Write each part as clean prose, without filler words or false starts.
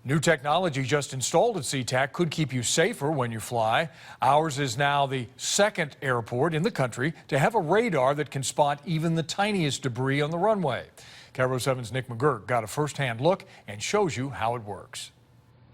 New technology just installed at SEA-TAC could keep you safer when you fly. Ours is now the second airport in the country to have a radar that can spot even the tiniest debris on the runway. Kiro7's Nick McGurk got a first-hand look and shows you how it works.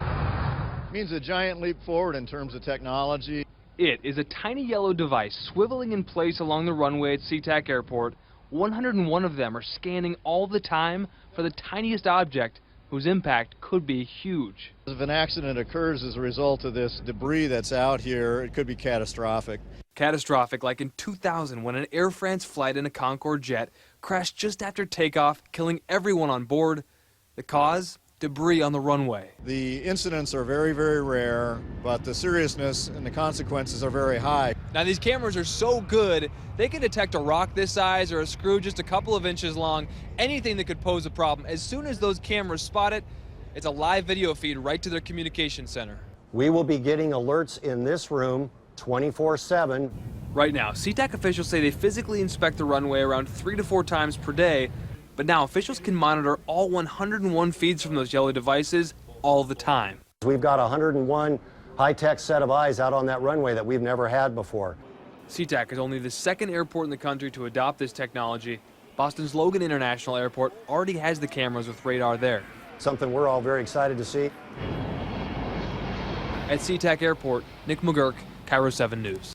It means a giant leap forward in terms of technology. It is a tiny yellow device swiveling in place along the runway at SEA-TAC Airport. 101 of them are scanning all the time for the tiniest object whose impact could be huge. If an accident occurs as a result of this debris that's out here, it could be catastrophic. Catastrophic, like in 2000 when an Air France flight in a Concorde jet crashed just after takeoff, killing everyone on board. The cause? Debris on the runway. The incidents are very, very rare, but the seriousness and the consequences are very high. Now these cameras are so good, they can detect a rock this size or a screw just a couple of inches long, anything that could pose a problem. As soon as those cameras spot it, it's a live video feed right to their communication center. We will be getting alerts in this room 24/7. Right now, SEA-TAC officials say they physically inspect the runway around 3 to 4 times per day, but now officials can monitor all 101 feeds from those yellow devices all the time. We've got 101 high-tech set of eyes out on that runway that we've never had before. SEA-TAC is only the second airport in the country to adopt this technology. Boston's Logan International Airport already has the cameras with radar there. Something we're all very excited to see. At SEA-TAC Airport, Nick McGurk, Kiro7 News.